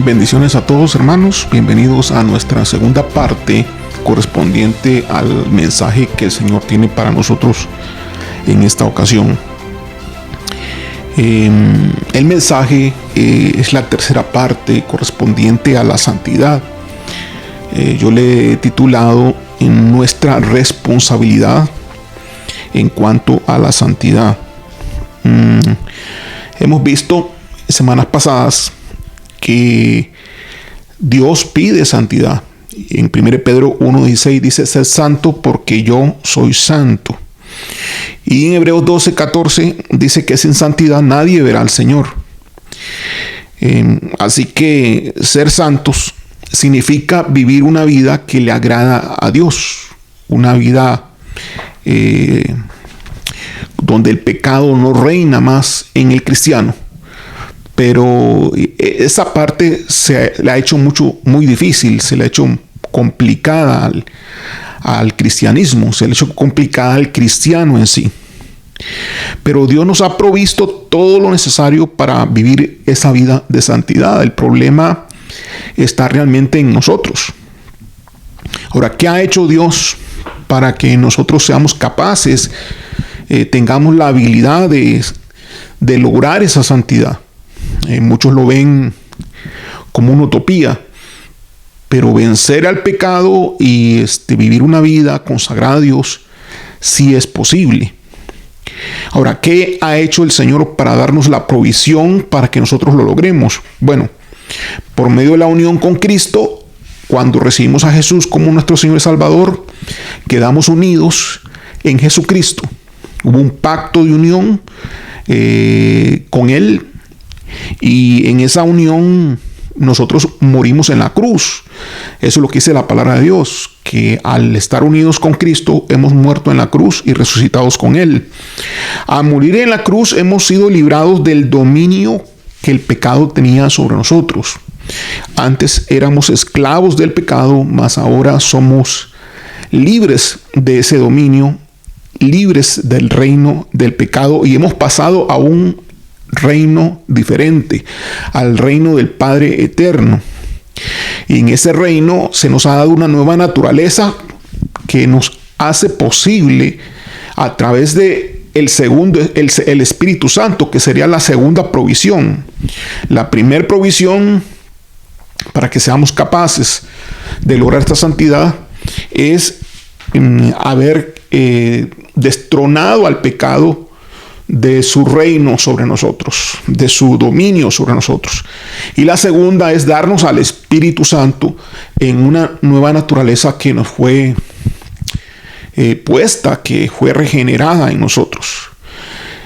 Bendiciones a todos, hermanos. Bienvenidos a nuestra segunda parte correspondiente al mensaje que el Señor tiene para nosotros en esta ocasión. El mensaje es la tercera parte correspondiente a la santidad. Yo le he titulado en nuestra responsabilidad en cuanto a la santidad. Hemos visto semanas pasadas que Dios pide santidad. En 1 Pedro 1:16 dice: sed santo porque yo soy santo. Y en Hebreos 12:14 dice que sin santidad nadie verá al Señor. Así que ser santos significa vivir una vida que le agrada a Dios, una vida donde el pecado no reina más en el cristiano. Pero esa parte se le ha hecho muy difícil, se le ha hecho complicada al cristianismo, se le ha hecho complicada al cristiano en sí. Pero Dios nos ha provisto todo lo necesario para vivir esa vida de santidad. El problema está realmente en nosotros. Ahora, ¿qué ha hecho Dios para que nosotros seamos capaces, tengamos la habilidad de lograr esa santidad? Muchos lo ven como una utopía, pero vencer al pecado y vivir una vida consagrada a Dios sí es posible. Ahora, ¿qué ha hecho el Señor para darnos la provisión para que nosotros lo logremos? Bueno, por medio de la unión con Cristo, cuando recibimos a Jesús como nuestro Señor y Salvador, quedamos unidos en Jesucristo. Hubo un pacto de unión con Él. Y en esa unión nosotros morimos en la cruz. Eso es lo que dice la palabra de Dios, que al estar unidos con Cristo hemos muerto en la cruz y resucitados con Él. Al morir en la cruz hemos sido librados del dominio que el pecado tenía sobre nosotros. Antes éramos esclavos del pecado, mas ahora somos libres de ese dominio, libres del reino del pecado, y hemos pasado a un reino diferente, al reino del Padre eterno. Y en ese reino se nos ha dado una nueva naturaleza que nos hace posible, a través de el Espíritu Santo, que sería la segunda provisión. La primera provisión para que seamos capaces de lograr esta santidad es haber destronado al pecado de su reino sobre nosotros, de su dominio sobre nosotros. Y la segunda es darnos al Espíritu Santo en una nueva naturaleza que nos fue puesta, que fue regenerada en nosotros.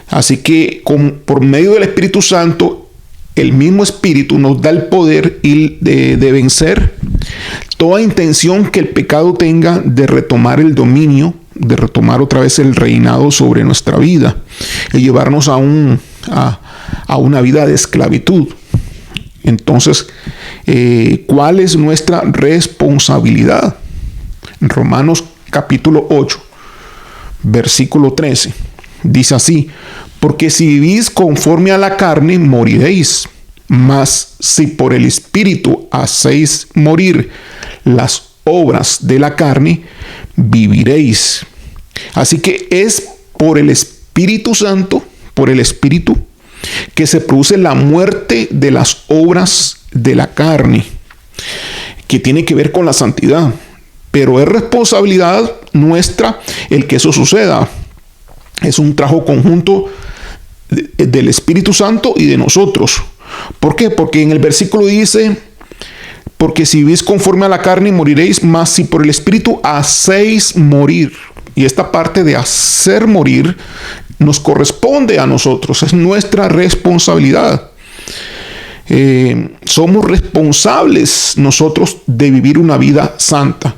Así que por medio del Espíritu Santo, el mismo Espíritu nos da el poder de vencer toda intención que el pecado tenga de retomar el dominio, de retomar otra vez el reinado sobre nuestra vida y llevarnos a una vida de esclavitud. Entonces, ¿cuál es nuestra responsabilidad? En Romanos capítulo 8, versículo 13, dice así: porque si vivís conforme a la carne, moriréis, mas si por el Espíritu hacéis morir las obras de la carne, viviréis. Así que es por el Espíritu Santo, por el Espíritu, que se produce la muerte de las obras de la carne, que tiene que ver con la santidad. Pero es responsabilidad nuestra el que eso suceda. Es un trabajo conjunto del Espíritu Santo y de nosotros. ¿Por qué? Porque en el versículo dice: porque si vivís conforme a la carne, moriréis, mas si por el Espíritu hacéis morir. Y esta parte de hacer morir nos corresponde a nosotros, es nuestra responsabilidad. Somos responsables nosotros de vivir una vida santa.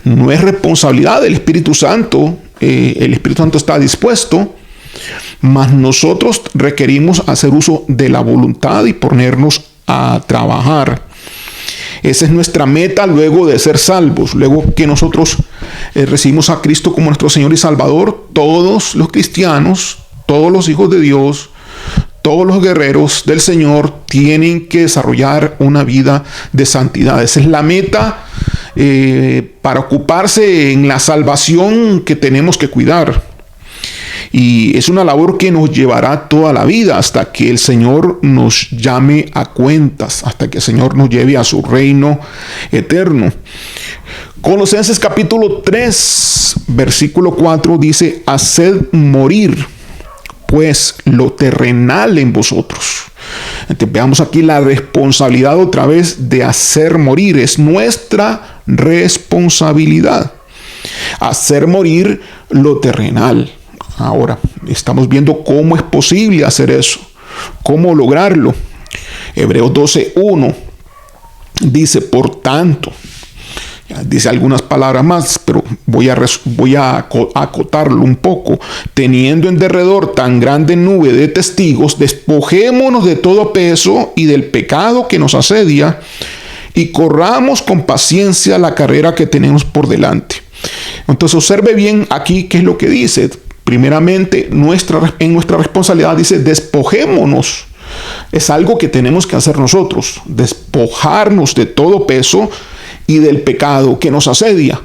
No es responsabilidad del Espíritu Santo. El Espíritu Santo está dispuesto, mas nosotros requerimos hacer uso de la voluntad y ponernos a trabajar. Esa es nuestra meta luego de ser salvos. Luego que nosotros recibimos a Cristo como nuestro Señor y Salvador, todos los cristianos, todos los hijos de Dios, todos los guerreros del Señor tienen que desarrollar una vida de santidad. Esa es la meta para ocuparse en la salvación que tenemos que cuidar. Y es una labor que nos llevará toda la vida hasta que el Señor nos llame a cuentas, hasta que el Señor nos lleve a su reino eterno. Colosenses capítulo 3, versículo 4 dice: haced morir pues lo terrenal en vosotros. Entonces, veamos aquí la responsabilidad otra vez de hacer morir. Es nuestra responsabilidad hacer morir lo terrenal. Ahora, estamos viendo cómo es posible hacer eso, cómo lograrlo. Hebreos 12:1 dice: por tanto, dice algunas palabras más, pero voy a acotarlo un poco. Teniendo en derredor tan grande nube de testigos, despojémonos de todo peso y del pecado que nos asedia, y corramos con paciencia la carrera que tenemos por delante. Entonces, observe bien aquí qué es lo que dice. Primeramente, en nuestra responsabilidad dice: despojémonos. Es algo que tenemos que hacer nosotros, despojarnos de todo peso y del pecado que nos asedia.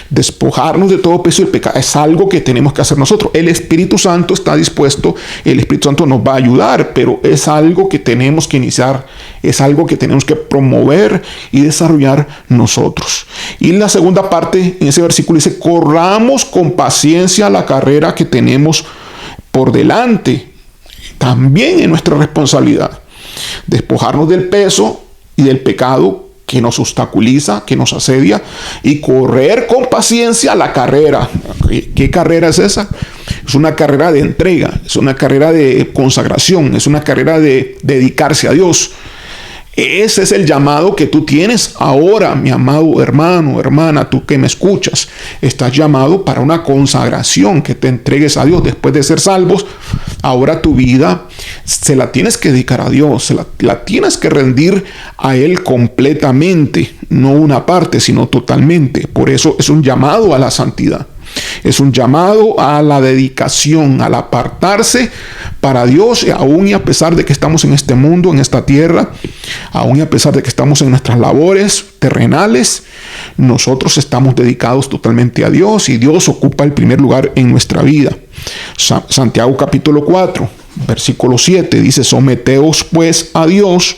Despojarnos de todo peso y el pecado es algo que tenemos que hacer nosotros. El Espíritu Santo está dispuesto, el Espíritu Santo nos va a ayudar, pero es algo que tenemos que iniciar, es algo que tenemos que promover y desarrollar nosotros. Y la segunda parte, en ese versículo dice: corramos con paciencia la carrera que tenemos por delante. También es nuestra responsabilidad despojarnos del peso y del pecado que nos obstaculiza, que nos asedia, y correr con paciencia la carrera. ¿Qué carrera es esa? Es una carrera de entrega, es una carrera de consagración, es una carrera de dedicarse a Dios. Ese es el llamado que tú tienes ahora, mi amado hermano, hermana, tú que me escuchas. Estás llamado para una consagración, que te entregues a Dios después de ser salvos. Ahora tu vida se la tienes que dedicar a Dios, la tienes que rendir a Él completamente, no una parte, sino totalmente. Por eso es un llamado a la santidad. Es un llamado a la dedicación, al apartarse para Dios, aún y a pesar de que estamos en este mundo, en esta tierra, aún y a pesar de que estamos en nuestras labores terrenales, nosotros estamos dedicados totalmente a Dios y Dios ocupa el primer lugar en nuestra vida. Santiago capítulo 4, versículo 7 dice: someteos pues a Dios,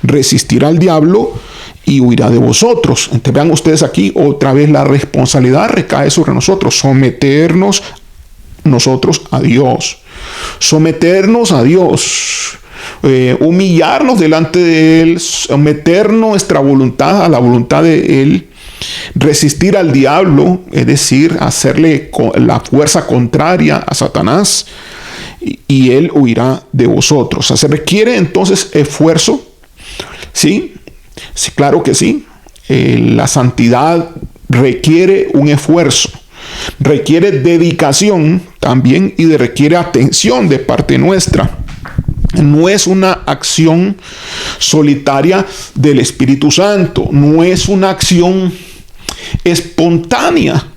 resistir al diablo y huirá de vosotros. Entonces vean ustedes aquí otra vez la responsabilidad recae sobre nosotros. Someternos nosotros a Dios. Someternos a Dios. Humillarnos delante de Él. Someter nuestra voluntad a la voluntad de Él. Resistir al diablo, es decir, hacerle la fuerza contraria a Satanás. Y Él huirá de vosotros. O sea, se requiere entonces esfuerzo. ¿Sí? Sí, claro que sí. La santidad requiere un esfuerzo, requiere dedicación también y requiere atención de parte nuestra. No es una acción solitaria del Espíritu Santo, no es una acción espontánea,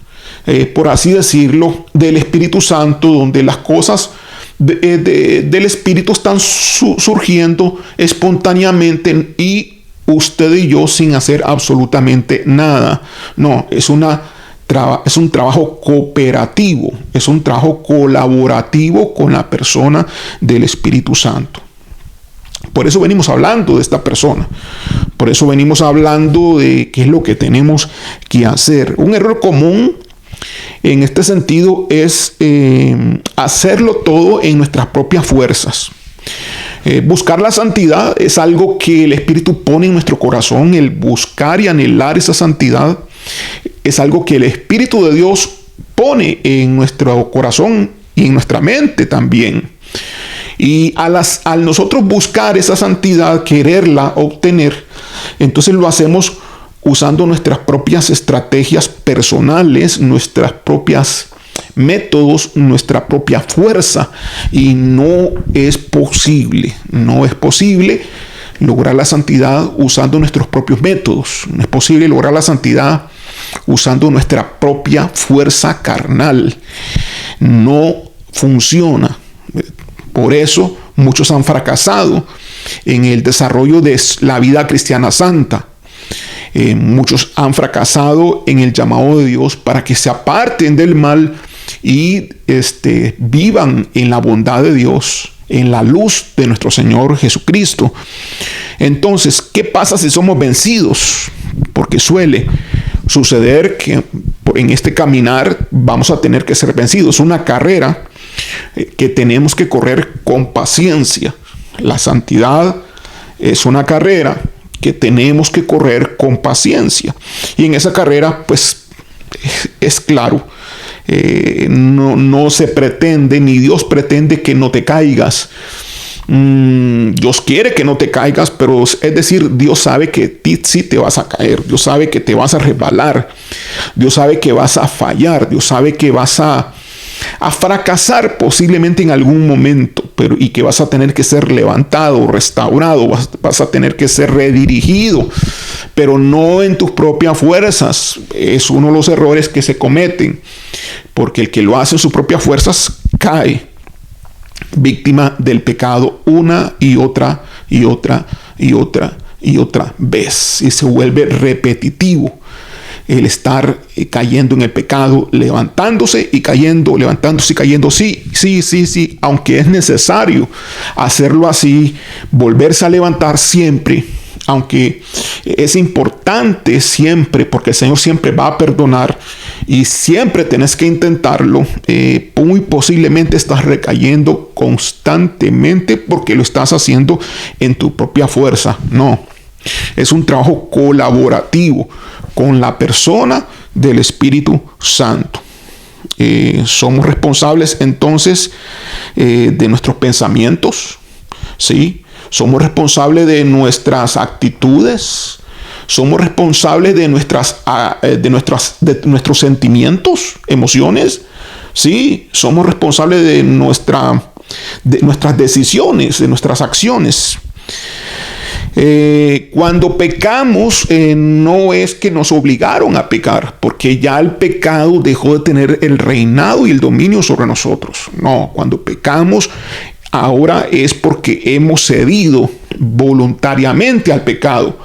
por así decirlo, del Espíritu Santo, donde las cosas del Espíritu están surgiendo espontáneamente y usted y yo sin hacer absolutamente nada. No, es un trabajo cooperativo, es un trabajo colaborativo con la persona del Espíritu Santo. Por eso venimos hablando de esta persona. Por eso venimos hablando de qué es lo que tenemos que hacer. Un error común en este sentido es hacerlo todo en nuestras propias fuerzas. Buscar la santidad es algo que el Espíritu pone en nuestro corazón. El buscar y anhelar esa santidad es algo que el Espíritu de Dios pone en nuestro corazón y en nuestra mente también. Y al nosotros buscar esa santidad, quererla obtener, entonces lo hacemos usando nuestras propias estrategias personales, nuestras propias métodos, nuestra propia fuerza, y no es posible lograr la santidad usando nuestros propios métodos. No es posible lograr la santidad usando nuestra propia fuerza carnal. No funciona. Por eso Muchos han fracasado en el desarrollo de la vida cristiana santa. Muchos han fracasado en el llamado de Dios para que se aparten del mal y vivan en la bondad de Dios, en la luz de nuestro Señor Jesucristo. Entonces, ¿qué pasa si somos vencidos? Porque suele suceder que en este caminar vamos a tener que ser vencidos. Una carrera que tenemos que correr con paciencia. La santidad es una carrera que tenemos que correr con paciencia. Y en esa carrera, pues, es claro, no se pretende, ni Dios pretende que no te caigas. Dios quiere que no te caigas, pero es decir, Dios sabe que sí te vas a caer. Dios sabe que te vas a resbalar. Dios sabe que vas a fallar. Dios sabe que vas a fracasar posiblemente en algún momento, y que vas a tener que ser levantado, restaurado, vas a tener que ser redirigido, pero no en tus propias fuerzas. Es uno de los errores que se cometen, porque el que lo hace en sus propias fuerzas cae víctima del pecado una y otra y otra y otra y otra vez, y se vuelve repetitivo el estar cayendo en el pecado, levantándose y cayendo, levantándose y cayendo. Sí, aunque es necesario hacerlo así, volverse a levantar siempre, aunque es importante siempre, porque el Señor siempre va a perdonar y siempre tenés que intentarlo. Muy posiblemente estás recayendo constantemente porque lo estás haciendo en tu propia fuerza. No, es un trabajo colaborativo con la persona del Espíritu Santo. Somos responsables entonces de nuestros pensamientos, ¿sí? Somos responsables de nuestras actitudes, somos responsables de nuestros sentimientos, emociones, ¿sí? Somos responsables de nuestras decisiones, de nuestras acciones. Cuando pecamos, no es que nos obligaron a pecar, porque ya el pecado dejó de tener el reinado y el dominio sobre nosotros. No, cuando pecamos ahora es porque hemos cedido voluntariamente al pecado.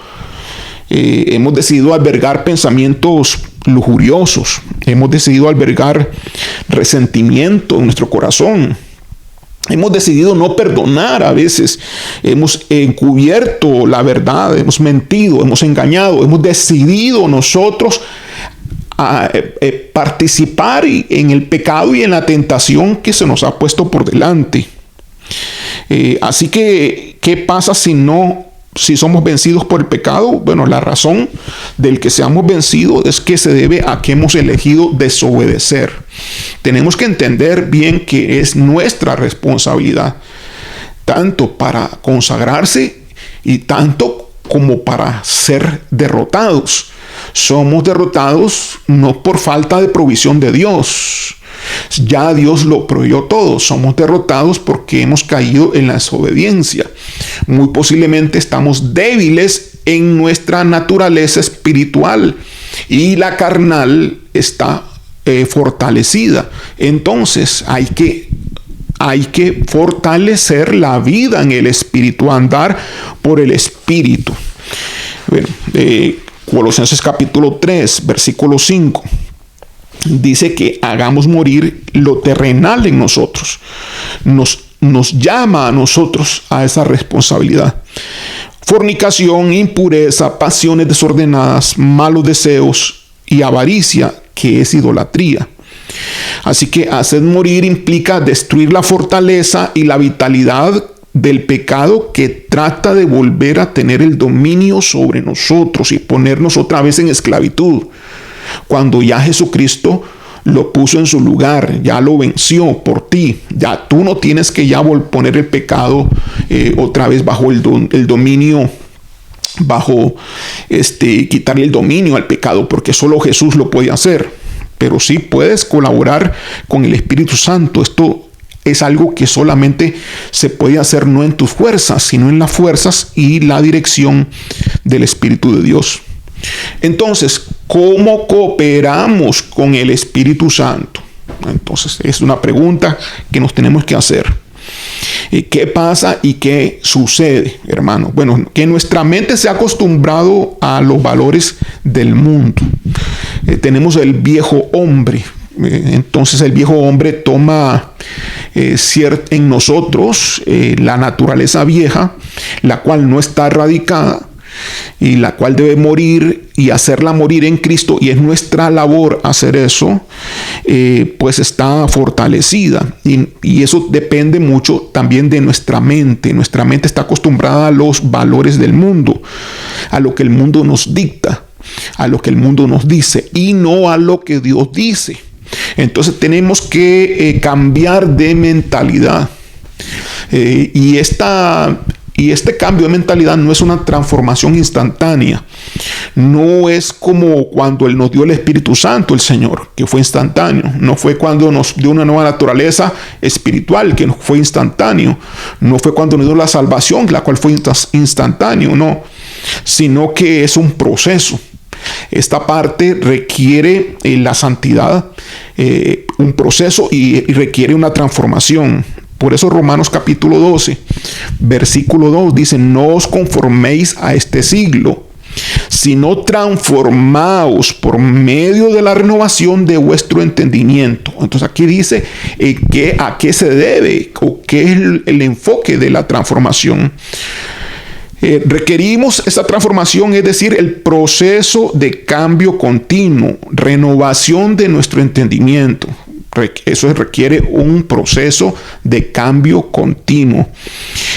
Hemos decidido albergar pensamientos lujuriosos, hemos decidido albergar resentimiento en nuestro corazón. Hemos decidido no perdonar a veces. Hemos encubierto la verdad, hemos mentido, hemos engañado. Hemos decidido nosotros participar en el pecado y en la tentación que se nos ha puesto por delante. Así que, ¿qué pasa si somos vencidos por el pecado? Bueno, la razón del que seamos vencidos es que se debe a que hemos elegido desobedecer. Tenemos que entender bien que es nuestra responsabilidad, tanto para consagrarse y tanto como para ser derrotados. Somos derrotados no por falta de provisión de Dios. Ya Dios lo proveyó todo. Somos derrotados porque hemos caído en la desobediencia. Muy posiblemente estamos débiles en nuestra naturaleza espiritual y la carnal está fortalecida. Entonces hay que fortalecer la vida en el espíritu, andar por el espíritu. Bueno, Colosenses capítulo 3, versículo 5. Dice que hagamos morir lo terrenal en nosotros. Nos llama a nosotros a esa responsabilidad. Fornicación, impureza, pasiones desordenadas, malos deseos y avaricia, que es idolatría. Así que hacer morir implica destruir la fortaleza y la vitalidad del pecado que trata de volver a tener el dominio sobre nosotros y ponernos otra vez en esclavitud. Cuando ya Jesucristo lo puso en su lugar, ya lo venció por ti, ya tú no tienes que ya poner el pecado otra vez bajo el dominio, quitarle el dominio al pecado, porque solo Jesús lo puede hacer. Pero sí puedes colaborar con el Espíritu Santo. Esto es algo que solamente se puede hacer no en tus fuerzas, sino en las fuerzas y la dirección del Espíritu de Dios. Entonces, ¿cómo cooperamos con el Espíritu Santo? Entonces, es una pregunta que nos tenemos que hacer. ¿Qué pasa y qué sucede, hermano? Bueno, que nuestra mente se ha acostumbrado a los valores del mundo. Tenemos el viejo hombre. Entonces el viejo hombre toma en nosotros la naturaleza vieja, la cual no está erradicada y la cual debe morir y hacerla morir en Cristo, y es nuestra labor hacer eso, pues está fortalecida, y eso depende mucho también de nuestra mente. Nuestra mente está acostumbrada a los valores del mundo, a lo que el mundo nos dicta, a lo que el mundo nos dice, y no a lo que Dios dice. Entonces tenemos que cambiar de mentalidad, y este cambio de mentalidad no es una transformación instantánea. No es como cuando Él nos dio el Espíritu Santo, el Señor, que fue instantáneo. No fue cuando nos dio una nueva naturaleza espiritual, que fue instantáneo. No fue cuando nos dio la salvación, la cual fue instantáneo, no. Sino que es un proceso. Esta parte requiere la santidad, un proceso, y requiere una transformación. Por eso Romanos capítulo 12, versículo 2 dice: no os conforméis a este siglo, sino transformaos por medio de la renovación de vuestro entendimiento. Entonces aquí dice a qué se debe, o qué es el enfoque de la transformación. Requerimos esa transformación, es decir, el proceso de cambio continuo, renovación de nuestro entendimiento. Eso requiere un proceso de cambio continuo.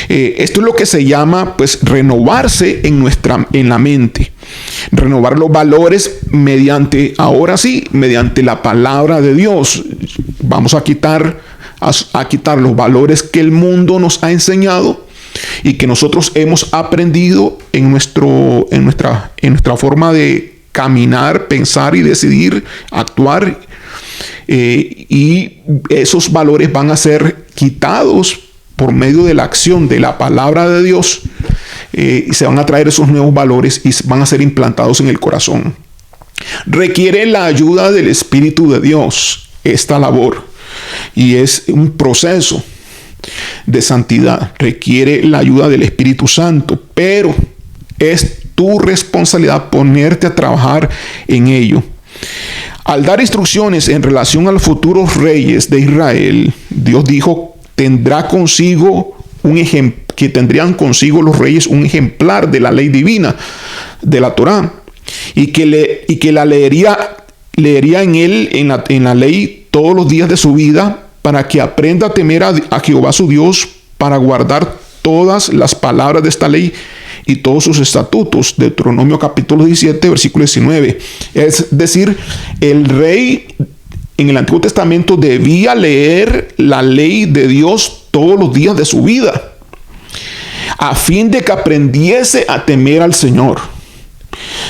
Esto es lo que se llama, pues, renovarse en la mente. Renovar los valores mediante la palabra de Dios. Vamos a quitar los valores que el mundo nos ha enseñado y que nosotros hemos aprendido en nuestra forma de caminar, pensar y decidir, actuar. Y esos valores van a ser quitados por medio de la acción de la palabra de Dios, y se van a traer esos nuevos valores y van a ser implantados en el corazón. Requiere la ayuda del Espíritu de Dios esta labor, y es un proceso de santidad. Requiere la ayuda del Espíritu Santo, pero es tu responsabilidad ponerte a trabajar en ello. Al dar instrucciones en relación a los futuros reyes de Israel, Dios dijo que tendrían consigo los reyes un ejemplar de la ley divina, de la Torá, y que la leería en la ley todos los días de su vida, para que aprenda a temer a Jehová su Dios, para guardar todas las palabras de esta ley y todos sus estatutos. Deuteronomio capítulo 17, versículo 19. Es decir, el rey en el Antiguo Testamento debía leer la ley de Dios todos los días de su vida, a fin de que aprendiese a temer al Señor.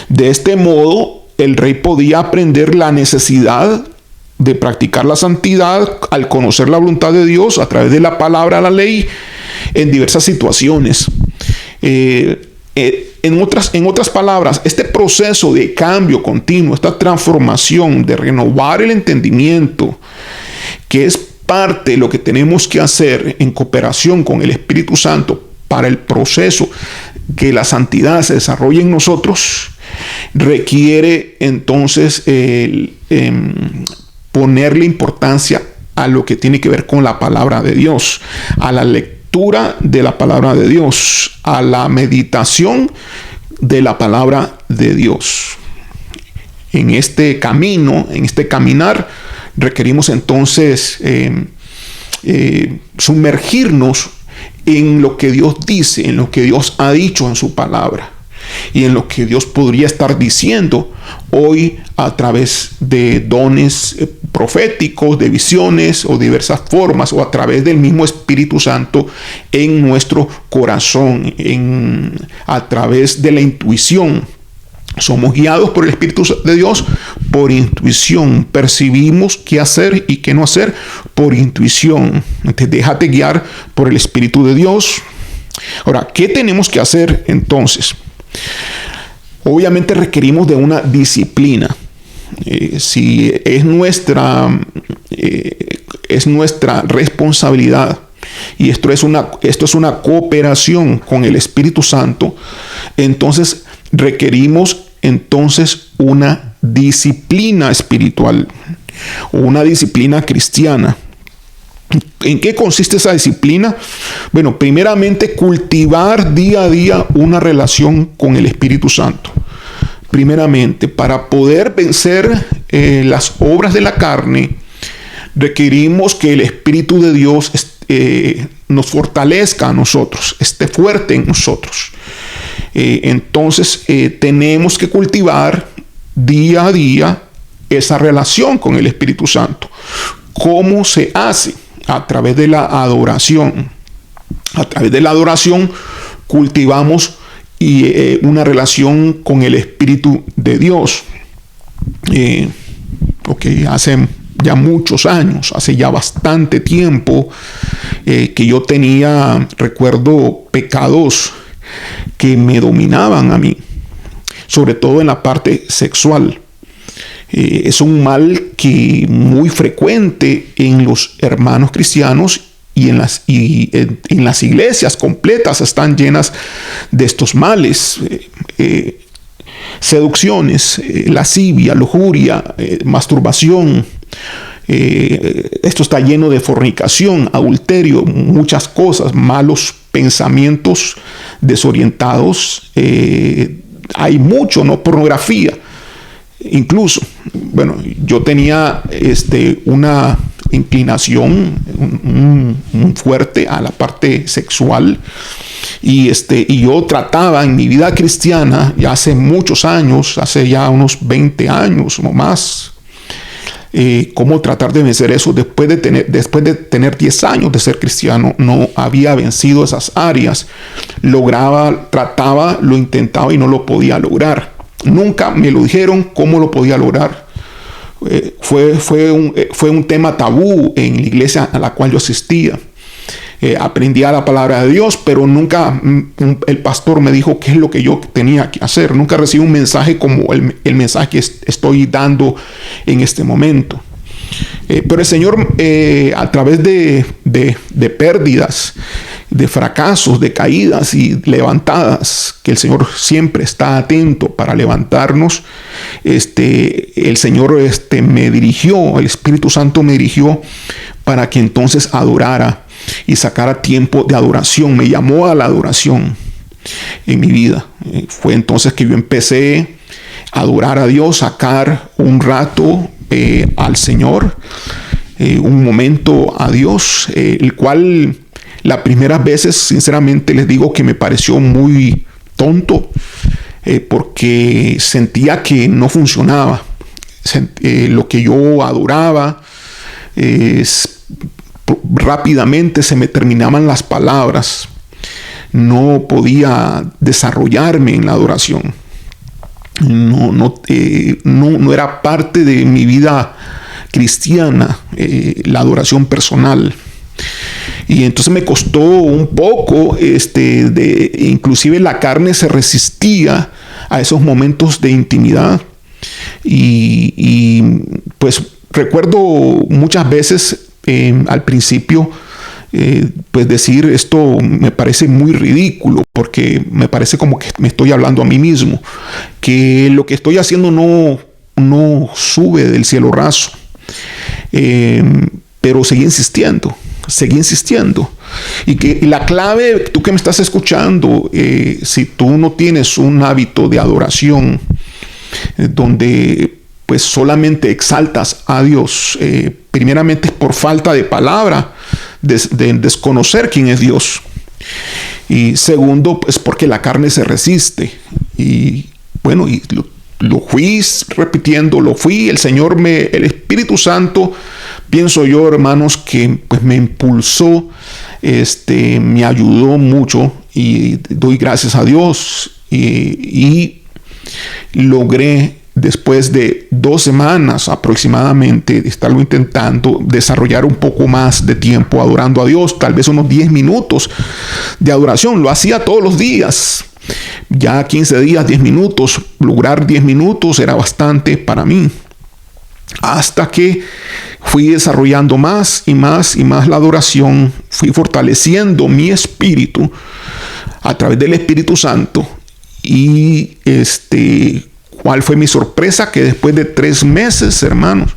De este modo, el rey podía aprender la necesidad de practicar la santidad al conocer la voluntad de Dios a través de la palabra, la ley, en diversas situaciones. En otras palabras, este proceso de cambio continuo, esta transformación de renovar el entendimiento, que es parte de lo que tenemos que hacer en cooperación con el Espíritu Santo para el proceso que la santidad se desarrolle en nosotros, requiere entonces ponerle importancia a lo que tiene que ver con la palabra de Dios, a la lectura de la palabra de Dios, a la meditación de la palabra de Dios. En este camino, en este caminar, requerimos entonces sumergirnos en lo que Dios dice, en lo que Dios ha dicho en su palabra, y en lo que Dios podría estar diciendo hoy a través de dones proféticos, de visiones o diversas formas, o a través del mismo Espíritu Santo en nuestro corazón, a través de la intuición. Somos guiados por el Espíritu de Dios por intuición. Percibimos qué hacer y qué no hacer por intuición. Entonces, déjate guiar por el Espíritu de Dios. Ahora, ¿qué tenemos que hacer entonces? Obviamente requerimos de una disciplina. Si es nuestra responsabilidad y esto es una cooperación con el Espíritu Santo, entonces requerimos una disciplina espiritual o una disciplina cristiana. ¿En qué consiste esa disciplina? Bueno, primeramente cultivar día a día una relación con el Espíritu Santo. Primeramente, para poder vencer las obras de la carne, requerimos que el Espíritu de Dios nos fortalezca a nosotros, esté fuerte en nosotros. Entonces, tenemos que cultivar día a día esa relación con el Espíritu Santo. ¿Cómo se hace? A través de la adoración. A través de la adoración cultivamos una relación con el Espíritu de Dios. Hace ya muchos años, hace ya bastante tiempo, que yo recuerdo pecados que me dominaban a mí, sobre todo en la parte sexual. Es un mal que muy frecuente en los hermanos cristianos y en las iglesias completas están llenas de estos males. Seducciones, lascivia, lujuria, masturbación. Esto está lleno de fornicación, adulterio, muchas cosas, malos pensamientos desorientados. Hay mucho, ¿no? Pornografía. Incluso, bueno, yo tenía una inclinación fuerte a la parte sexual y yo trataba en mi vida cristiana ya hace muchos años, hace ya unos 20 años o más, cómo tratar de vencer eso. Después de tener 10 años de ser cristiano, no había vencido esas áreas. Trataba, lo intentaba y no lo podía lograr. Nunca me lo dijeron cómo lo podía lograr. Fue un tema tabú en la iglesia a la cual yo asistía. Aprendía la palabra de Dios, pero nunca el pastor me dijo qué es lo que yo tenía que hacer. Nunca recibí un mensaje como el mensaje que estoy dando en este momento. Pero el Señor, a través de pérdidas, de fracasos, de caídas y levantadas, que el Señor siempre está atento para levantarnos, el Señor me dirigió, el Espíritu Santo me dirigió para que entonces adorara y sacara tiempo de adoración. Me llamó a la adoración en mi vida. Fue entonces que yo empecé a adorar a Dios, sacar un rato al Señor, un momento a Dios, el cual las primeras veces, sinceramente les digo que me pareció muy tonto, porque sentía que no funcionaba. Lo que yo adoraba, rápidamente se me terminaban las palabras. No podía desarrollarme en la adoración. No era parte de mi vida cristiana, la adoración personal. Y entonces me costó un poco, inclusive la carne se resistía a esos momentos de intimidad. Y pues recuerdo muchas veces al principio, pues decir esto me parece muy ridículo, porque me parece como que me estoy hablando a mí mismo, que lo que estoy haciendo no sube del cielo raso. Pero seguí insistiendo. Y la clave, tú que me estás escuchando, si tú no tienes un hábito de adoración, donde pues solamente exaltas a Dios, primeramente es por falta de palabra, de desconocer quién es Dios. Y segundo, pues porque la carne se resiste. Y bueno, y lo fui repitiendo, el Señor el Espíritu Santo, pienso yo, hermanos, que pues me impulsó, me ayudó mucho, y doy gracias a Dios, y logré, después de 2 semanas aproximadamente de estarlo intentando, desarrollar un poco más de tiempo adorando a Dios, tal vez unos 10 minutos de adoración. Lo hacía todos los días. Ya 15 días, 10 minutos. Lograr 10 minutos era bastante para mí. hasta que fui desarrollando más y más y más la adoración, fui fortaleciendo mi espíritu a través del Espíritu Santo. Y ¿cuál fue mi sorpresa? Que después de 3 meses, hermanos,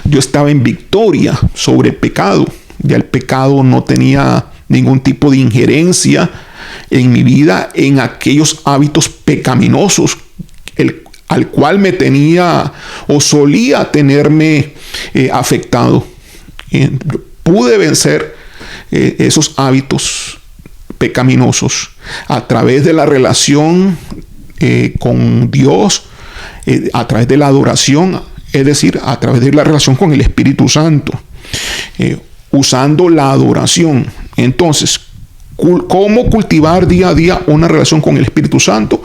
yo estaba en victoria sobre el pecado. Ya el pecado no tenía ningún tipo de injerencia en mi vida, en aquellos hábitos pecaminosos al cual me tenía o solía tenerme afectado. Pude vencer esos hábitos pecaminosos a través de la relación con Dios, a través de la adoración, es decir, a través de la relación con el Espíritu Santo, usando la adoración. Entonces, ¿cómo cultivar día a día una relación con el Espíritu Santo?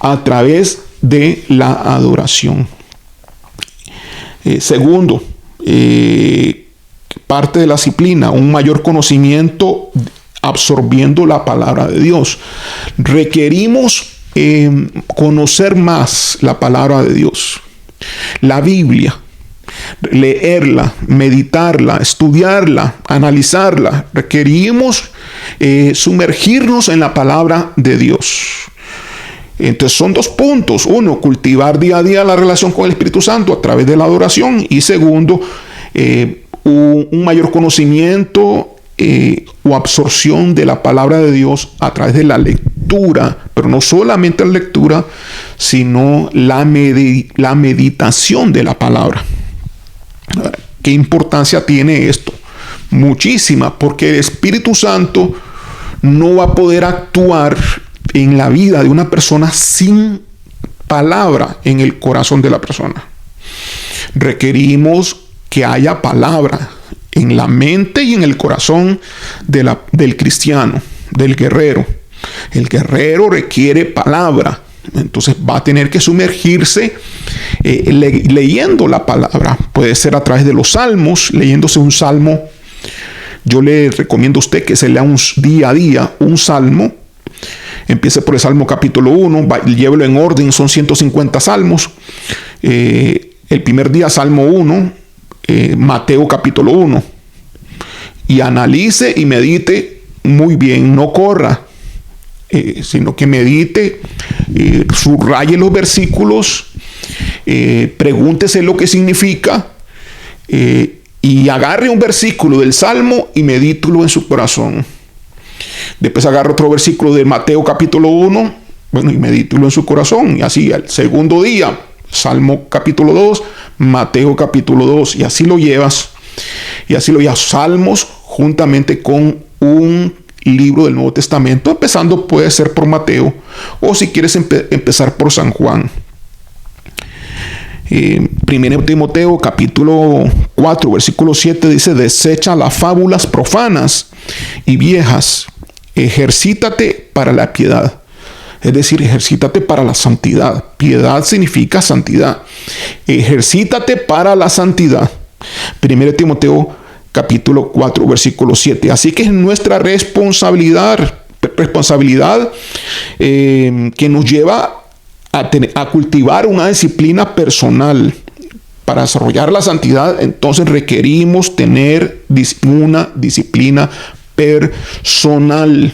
A través de la adoración. Segundo, parte de la disciplina, un mayor conocimiento absorbiendo la palabra de Dios. Requerimos conocer más la palabra de Dios, la Biblia, leerla, meditarla, estudiarla, analizarla. Requerimos sumergirnos en la palabra de Dios. Entonces son 2 puntos. Uno, cultivar día a día la relación con el Espíritu Santo a través de la adoración. Y segundo, un mayor conocimiento o absorción de la palabra de Dios a través de la lectura, pero no solamente la lectura, sino la meditación de la palabra. ¿Qué importancia tiene esto? Muchísima, porque el Espíritu Santo no va a poder actuar en la vida de una persona sin palabra en el corazón de la persona. Requerimos que haya palabra en la mente y en el corazón del cristiano, del guerrero. El guerrero requiere palabra. Entonces va a tener que sumergirse leyendo la palabra. Puede ser a través de los salmos, leyéndose un salmo. Yo le recomiendo a usted que se lea día a día un salmo. Empiece por el Salmo capítulo 1, llévelo en orden, son 150 salmos. El primer día, Salmo 1, Mateo capítulo 1. Y analice y medite muy bien, no corra, sino que medite, subraye los versículos, pregúntese lo que significa, y agarre un versículo del Salmo y medítelo en su corazón. Después agarra otro versículo de Mateo capítulo 1, y medítelo en su corazón. Y así al segundo día, Salmo capítulo 2, Mateo capítulo 2, y así lo llevas. Y así lo llevas, salmos juntamente con un libro del Nuevo Testamento, empezando puede ser por Mateo, o si quieres empezar por San Juan. 1 Timoteo capítulo 4 versículo 7 dice: desecha las fábulas profanas y viejas, ejercítate para la piedad. Es decir, ejercítate para la santidad. Piedad significa santidad. Ejercítate para la santidad. 1 Timoteo capítulo 4 versículo 7. Así que es nuestra responsabilidad que nos lleva a cultivar una disciplina personal. Para desarrollar la santidad, entonces requerimos tener una disciplina personal.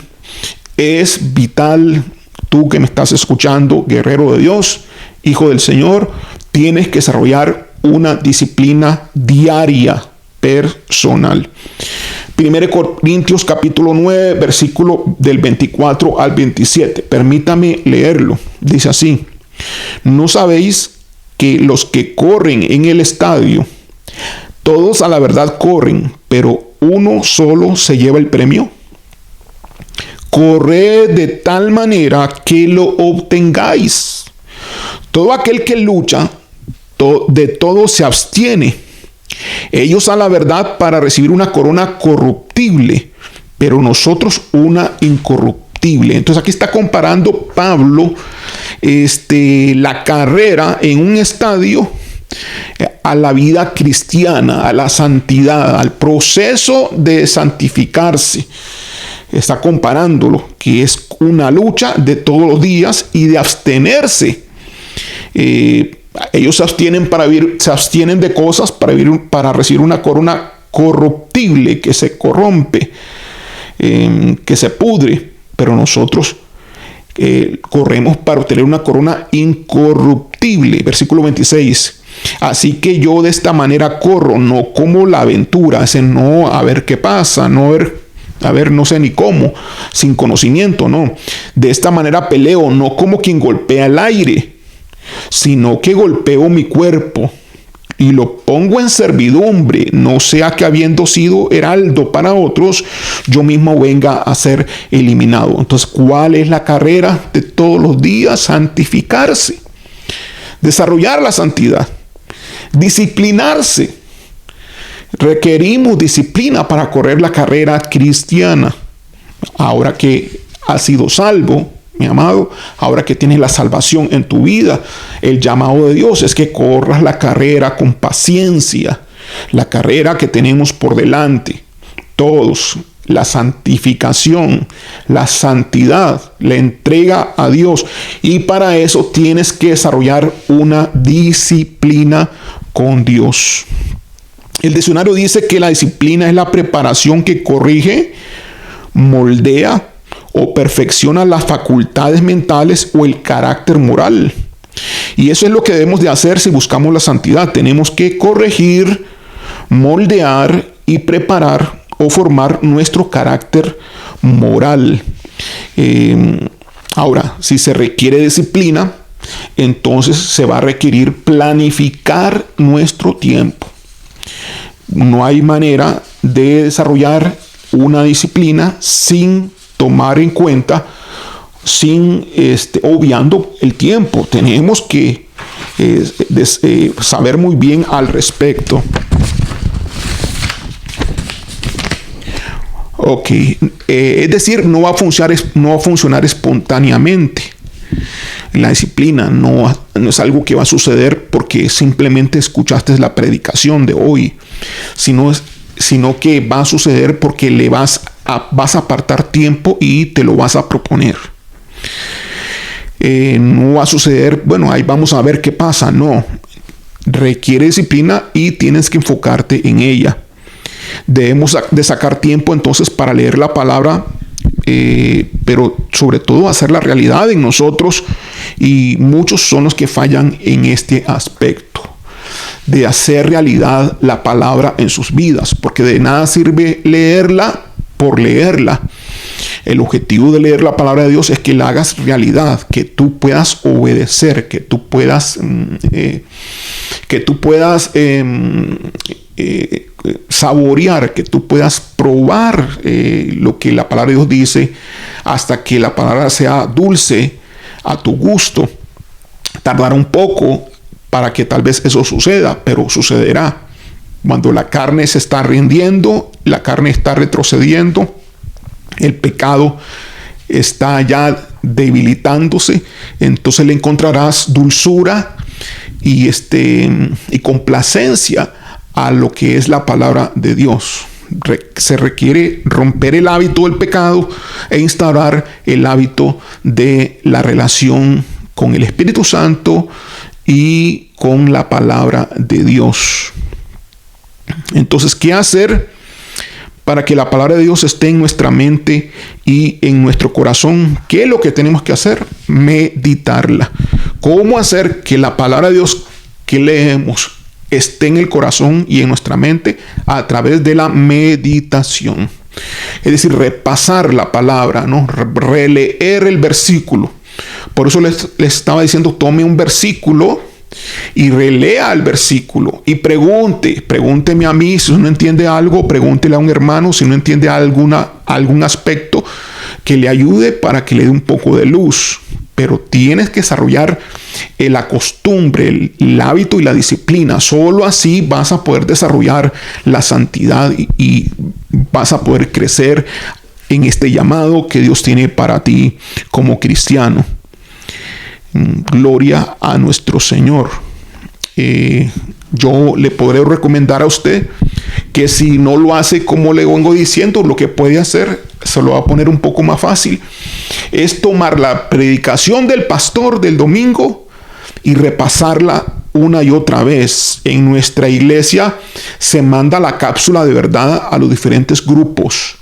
Es vital, tú que me estás escuchando, guerrero de Dios, hijo del Señor, tienes que desarrollar una disciplina diaria personal. 1 Corintios capítulo 9, versículo del 24 al 27. Permítame leerlo. Dice así: ¿no sabéis que los que corren en el estadio, todos a la verdad corren, pero uno solo se lleva el premio? Corred de tal manera que lo obtengáis. Todo aquel que lucha, de todo se abstiene. Ellos a la verdad para recibir una corona corruptible, pero nosotros una incorruptible. Entonces aquí está comparando Pablo la carrera en un estadio a la vida cristiana, a la santidad, al proceso de santificarse. Está comparándolo, que es una lucha de todos los días y de abstenerse Ellos se abstienen de cosas para recibir una corona corruptible que se corrompe, que se pudre, pero nosotros corremos para obtener una corona incorruptible. Versículo 26. Así que yo de esta manera corro, no como la aventura, no a ver qué pasa, a ver, no sé ni cómo, sin conocimiento, no. De esta manera peleo, no como quien golpea el aire, sino que golpeo mi cuerpo y lo pongo en servidumbre, no sea que habiendo sido heraldo para otros, yo mismo venga a ser eliminado. Entonces, ¿cuál es la carrera de todos los días? Santificarse, desarrollar la santidad, disciplinarse. Requerimos disciplina para correr la carrera cristiana. Ahora que has sido salvo, mi amado, ahora que tienes la salvación en tu vida, el llamado de Dios es que corras la carrera con paciencia, la carrera que tenemos por delante. Todos, la santificación, la santidad, la entrega a Dios. Y para eso tienes que desarrollar una disciplina con Dios. El diccionario dice que la disciplina es la preparación que corrige, moldea o perfecciona las facultades mentales o el carácter moral. Y eso es lo que debemos de hacer si buscamos la santidad. Tenemos que corregir, moldear y preparar o formar nuestro carácter moral. Ahora, si se requiere disciplina, entonces se va a requerir planificar nuestro tiempo. No hay manera de desarrollar una disciplina sin tomar en cuenta, obviando el tiempo. Tenemos que saber muy bien al respecto. Ok, es decir, no va a funcionar espontáneamente. La disciplina no es algo que va a suceder porque simplemente escuchaste la predicación de hoy, sino que va a suceder porque vas a apartar tiempo y te lo vas a proponer. No va a suceder, bueno, ahí vamos a ver qué pasa. No, requiere disciplina y tienes que enfocarte en ella. Debemos de sacar tiempo entonces para leer la palabra, pero sobre todo hacer la realidad en nosotros, y muchos son los que fallan en este aspecto de hacer realidad la palabra en sus vidas, porque de nada sirve leerla por leerla. El objetivo de leer la palabra de Dios es que la hagas realidad, que tú puedas obedecer, que tú puedas saborear, que tú puedas probar lo que la palabra de Dios dice, hasta que la palabra sea dulce a tu gusto. Tardará un poco para que tal vez eso suceda, pero sucederá. Cuando la carne se está rindiendo, la carne está retrocediendo, el pecado está ya debilitándose, entonces le encontrarás dulzura y complacencia a lo que es la palabra de Dios. Se requiere romper el hábito del pecado e instaurar el hábito de la relación con el Espíritu Santo y con la palabra de Dios. Entonces, ¿qué hacer para que la palabra de Dios esté en nuestra mente y en nuestro corazón? ¿Qué es lo que tenemos que hacer? Meditarla. ¿Cómo hacer que la palabra de Dios que leemos esté en el corazón y en nuestra mente? A través de la meditación. Es decir, repasar la palabra, ¿no? Releer el versículo. Por eso les estaba diciendo, tome un versículo y relea el versículo y pregúnteme a mí si no entiende algo, pregúntele a un hermano si no entiende algún aspecto que le ayude para que le dé un poco de luz. Pero tienes que desarrollar la costumbre, el hábito y la disciplina. Solo así vas a poder desarrollar la santidad y vas a poder crecer en este llamado que Dios tiene para ti como cristiano. Gloria a nuestro Señor. Yo le podré recomendar a usted que si no lo hace como le vengo diciendo, lo que puede hacer, se lo va a poner un poco más fácil, es tomar la predicación del pastor del domingo y repasarla una y otra vez. En nuestra iglesia se manda la cápsula de verdad a los diferentes grupos.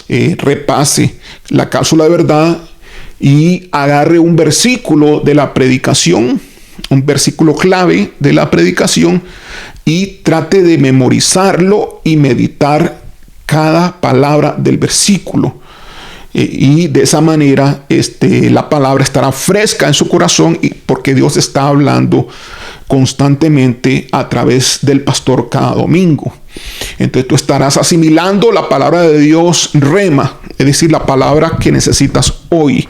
Repase la cápsula de verdad y agarre un versículo de la predicación, un versículo clave de la predicación, y trate de memorizarlo y meditar cada palabra del versículo. Y de esa manera la palabra estará fresca en su corazón, porque Dios está hablando constantemente a través del pastor cada domingo. Entonces tú estarás asimilando la palabra de Dios rema, es decir, la palabra que necesitas hoy,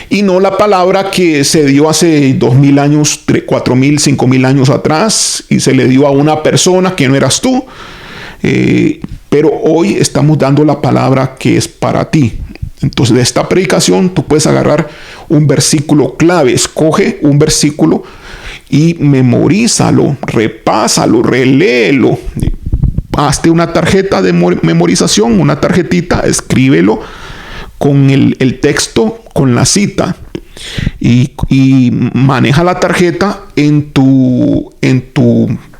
y no la palabra que se dio hace 2000 años, 4000, 5000 años atrás, y se le dio a una persona que no eras tú. Pero hoy estamos dando la palabra que es para ti. Entonces, de esta predicación tú puedes agarrar un versículo clave, escoge un versículo y memorízalo, repásalo, reléelo. Hazte una tarjeta de memorización, una tarjetita, escríbelo con el texto, con la cita, y maneja la tarjeta en tu,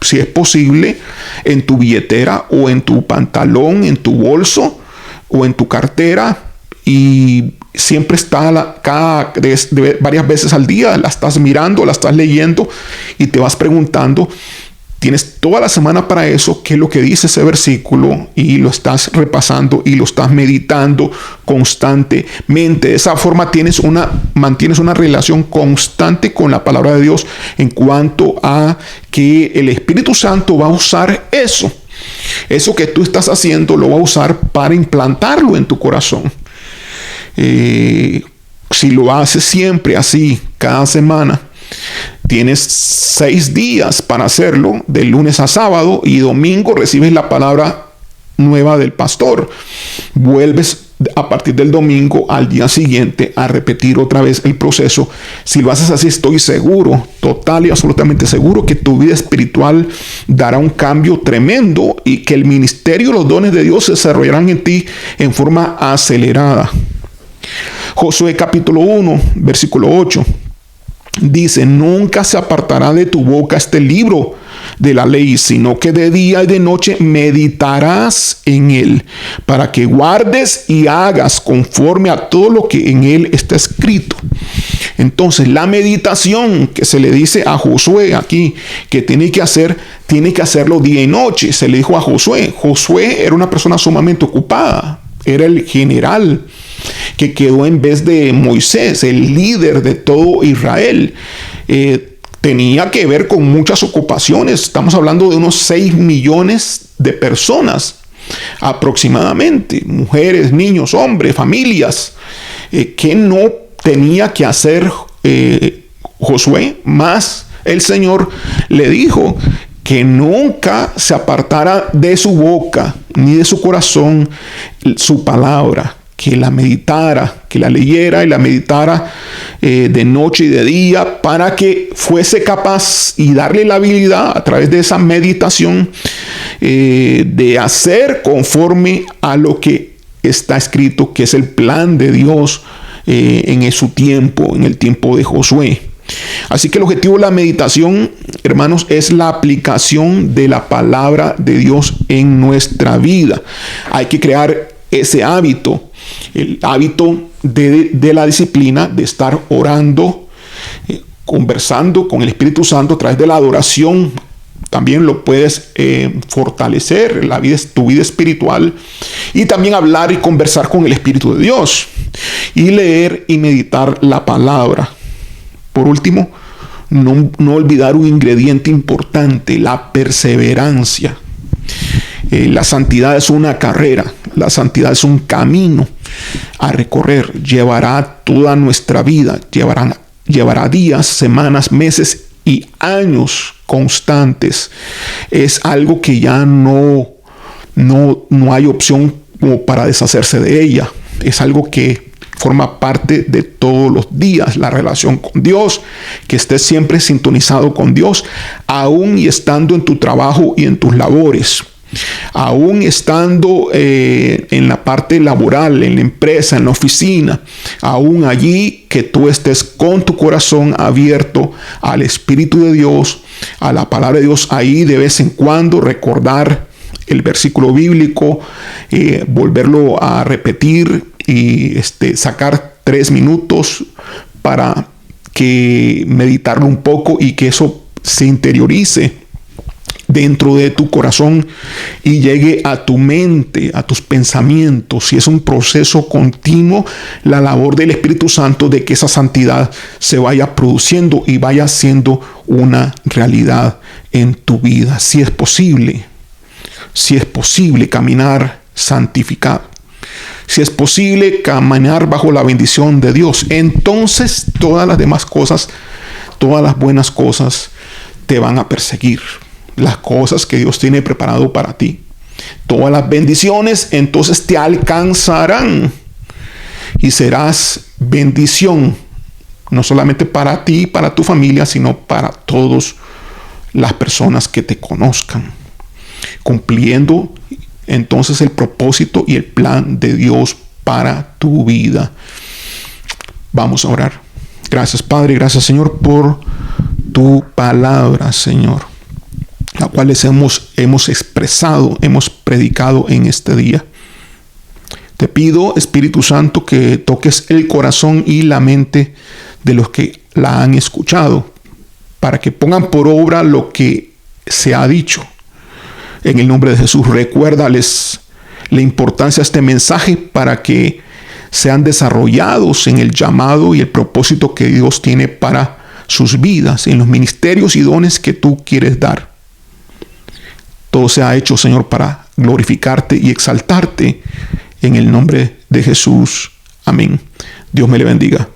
si es posible, en tu billetera o en tu pantalón, en tu bolso o en tu cartera. Y siempre está varias veces al día, la estás mirando, la estás leyendo y te vas preguntando. Tienes toda la semana para eso, qué es lo que dice ese versículo, y lo estás repasando y lo estás meditando constantemente. De esa forma mantienes una relación constante con la palabra de Dios, en cuanto a que el Espíritu Santo va a usar eso. Eso que tú estás haciendo lo va a usar para implantarlo en tu corazón. Si lo haces siempre así, cada semana, tienes 6 días para hacerlo, de lunes a sábado, y domingo recibes la palabra nueva del pastor. Vuelves a partir del domingo al día siguiente a repetir otra vez el proceso. Si lo haces así, estoy seguro, total y absolutamente seguro, que tu vida espiritual dará un cambio tremendo y que el ministerio y los dones de Dios se desarrollarán en ti en forma acelerada. Josué capítulo 1, versículo 8. Dice: nunca se apartará de tu boca este libro de la ley, sino que de día y de noche meditarás en él, para que guardes y hagas conforme a todo lo que en él está escrito. Entonces, la meditación que se le dice a Josué aquí que tiene que hacerlo día y noche. Se le dijo a Josué. Josué era una persona sumamente ocupada, era el general que quedó en vez de Moisés, el líder de todo Israel. Tenía que ver con muchas ocupaciones. Estamos hablando de unos 6 millones de personas aproximadamente, mujeres, niños, hombres, familias, que no tenía que hacer Josué. Más el Señor le dijo que nunca se apartara de su boca ni de su corazón su palabra, que la meditara, que la leyera y la meditara de noche y de día, para que fuese capaz y darle la habilidad a través de esa meditación de hacer conforme a lo que está escrito, que es el plan de Dios en su tiempo, en el tiempo de Josué. Así que el objetivo de la meditación, hermanos, es la aplicación de la palabra de Dios en nuestra vida. Hay que crear ese hábito, el hábito de la disciplina, de estar orando, conversando con el Espíritu Santo a través de la adoración. También lo puedes fortalecer, tu vida espiritual, y también hablar y conversar con el Espíritu de Dios, y leer y meditar la palabra. Por último, no olvidar un ingrediente importante: la perseverancia. La santidad es una carrera, la santidad es un camino a recorrer. Llevará toda nuestra vida, llevará días, semanas, meses y años constantes. Es algo que ya no hay opción como para deshacerse de ella. Es algo que forma parte de todos los días, la relación con Dios, que estés siempre sintonizado con Dios, aún y estando en tu trabajo y en tus labores. Aún estando en la parte laboral, en la empresa, en la oficina, aún allí que tú estés con tu corazón abierto al Espíritu de Dios, a la palabra de Dios, ahí de vez en cuando recordar el versículo bíblico, volverlo a repetir y sacar 3 minutos para que meditarlo un poco y que eso se interiorice dentro de tu corazón y llegue a tu mente, a tus pensamientos. Y es un proceso continuo, la labor del Espíritu Santo, de que esa santidad se vaya produciendo y vaya siendo una realidad en tu vida. Si es posible caminar santificado, si es posible caminar bajo la bendición de Dios, entonces todas las demás cosas, todas las buenas cosas te van a perseguir. Las cosas que Dios tiene preparado para ti, todas las bendiciones entonces te alcanzarán y serás bendición, no solamente para ti y para tu familia, sino para todas las personas que te conozcan, cumpliendo entonces el propósito y el plan de Dios para tu vida. Vamos a orar. Gracias, Padre, gracias, Señor, por tu palabra, Señor, la cual hemos expresado, hemos predicado en este día. Te pido, Espíritu Santo, que toques el corazón y la mente de los que la han escuchado, para que pongan por obra lo que se ha dicho. En el nombre de Jesús, recuérdales la importancia de este mensaje para que sean desarrollados en el llamado y el propósito que Dios tiene para sus vidas, en los ministerios y dones que tú quieres dar. Todo se ha hecho, Señor, para glorificarte y exaltarte en el nombre de Jesús. Amén. Dios me le bendiga.